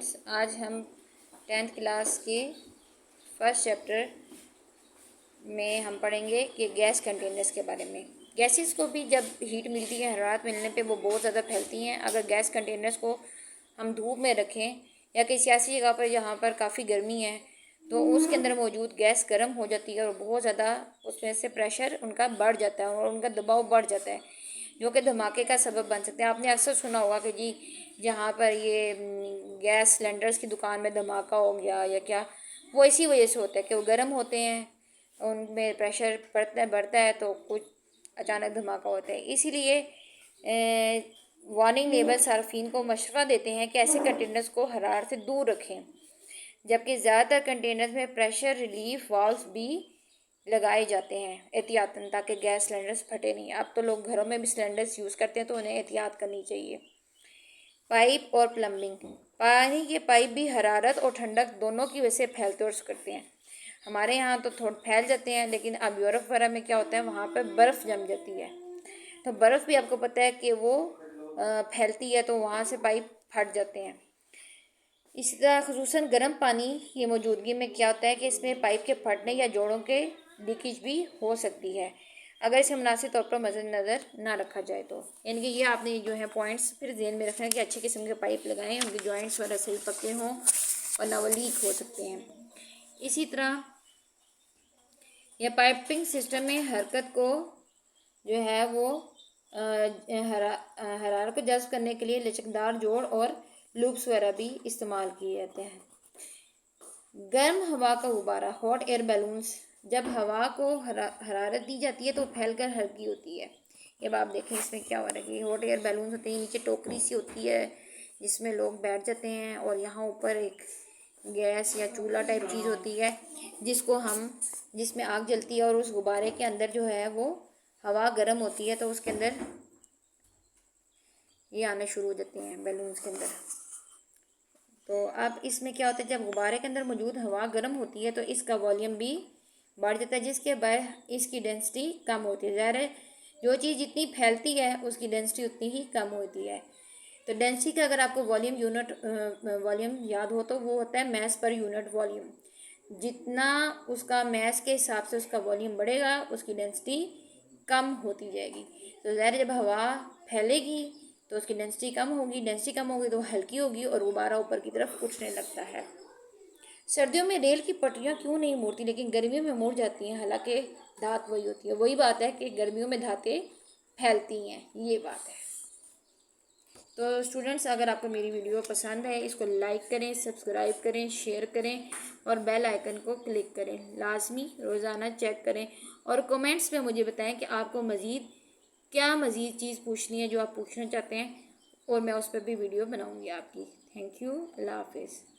आज हम 10th class के फर्स्ट चैप्टर में हम पढ़ेंगे कि गैस कंटेनर्स के बारे में। गैसेस को भी जब हीट मिलती है, हरारत मिलने पे वो बहुत ज़्यादा फैलती हैं। अगर गैस कंटेनर्स को हम धूप में रखें या किसी ऐसी जगह पर जहाँ पर काफ़ी गर्मी है तो उसके अंदर मौजूद गैस गर्म हो जाती है और बहुत ज़्यादा उसमें से प्रेशर उनका बढ़ जाता है और उनका दबाव बढ़ जाता है, जो कि धमाके का सबब बन सकते हैं। आपने अक्सर सुना होगा कि जी जहाँ पर ये गैस सिलेंडर्स की दुकान में धमाका हो गया या क्या, वो इसी वजह से होता है कि वो गर्म होते हैं, उनमें प्रेशर बढ़ता है तो कुछ अचानक धमाका होता है। इसीलिए वार्निंग लेबल सार्फिन को मशवरा देते हैं कि ऐसे कंटेनर्स को हरारत से दूर रखें, जबकि ज़्यादातर कंटेनर्स में प्रेशर रिलीफ वाल्व्स भी लगाए जाते हैं एहतियातन, ताकि गैस सिलेंडर्स फटे नहीं। अब तो लोग घरों में भी सिलेंडर्स यूज़ करते हैं तो उन्हें एहतियात करनी चाहिए। पाइप और प्लम्बिंग। पानी के पाइप भी हरारत और ठंडक दोनों की वजह से फैलते और करते हैं। हमारे यहाँ तो थोड़ा फैल जाते हैं, लेकिन अब यूरोप वगैरह में क्या होता है, वहाँ पर बर्फ़ जम जाती है। तो बर्फ़ भी आपको पता है कि वो फैलती है तो वहाँ से पाइप फट जाते हैं। इसी तरह ख़ुसूसन गर्म पानी की मौजूदगी में क्या होता है कि इसमें पाइप के फटने या जोड़ों के लीकेज भी हो सकती है, अगर इसे मुनासिब तौर पर मद्देनज़र ना रखा जाए तो। यानी कि ये आपने जो है पॉइंट्स फिर ध्यान में रखना है कि अच्छे किस्म के पाइप लगाएं, उनके जॉइंट्स वगैरह सही पक्के हों और ना वो लीक हो सकते हैं। इसी तरह यह पाइपिंग सिस्टम में हरकत को जो है वो हरारत को जज़्ब करने के लिए लचकदार जोड़ और लूप्स वगैरह भी इस्तेमाल किए जाते हैं। गर्म हवा का गुब्बारा, हॉट एयर बैलून्स, जब हवा को हरारत दी जाती है तो फैलकर हल्की होती है। अब आप देखें इसमें क्या हो रहा है कि हॉट एयर बैलून्स होते हैं, नीचे टोकरी सी होती है जिसमें लोग बैठ जाते हैं और यहाँ ऊपर एक गैस या चूल्हा टाइप चीज़ होती है जिसमें आग जलती है और उस गुब्बारे के अंदर जो है वो हवा गर्म होती है तो उसके अंदर ये आने शुरू हो जाते हैं बैलून्स के अंदर। तो अब इसमें क्या होता है, जब गुब्बारे के अंदर मौजूद हवा गर्म होती है तो इसका वॉल्यूम भी बढ़ जाता है, जिसके बाद इसकी डेंसिटी कम होती है। ज़ाहिर है जो चीज़ जितनी फैलती है उसकी डेंसिटी उतनी ही कम होती है। तो डेंसिटी का अगर आपको वॉल्यूम याद हो तो वो होता है मैस पर यूनिट वॉल्यूम। जितना उसका मैस के हिसाब से उसका वॉल्यूम बढ़ेगा उसकी डेंसिटी कम होती जाएगी। तो ज़ाहिर जब हवा फैलेगी तो उसकी डेंसिटी कम होगी तो हल्की होगी और गुब्बारा ऊपर की तरफ उठने लगता है। सर्दियों में रेल की पटरियाँ क्यों नहीं मुड़ती लेकिन गर्मियों में मुड़ जाती हैं, हालांकि धात वही होती है। वही बात है कि गर्मियों में धातें फैलती हैं, ये बात है। तो स्टूडेंट्स, अगर आपको मेरी वीडियो पसंद है इसको लाइक करें, सब्सक्राइब करें, शेयर करें और बेल आइकन को क्लिक करें। लाजमी रोज़ाना चेक करें और कमेंट्स में मुझे बताएं कि आपको मज़ीद चीज़ पूछनी है जो आप पूछना चाहते हैं और मैं उस पर भी वीडियो बनाऊंगी आपकी। Thank you. अल्लाह हाफिज़।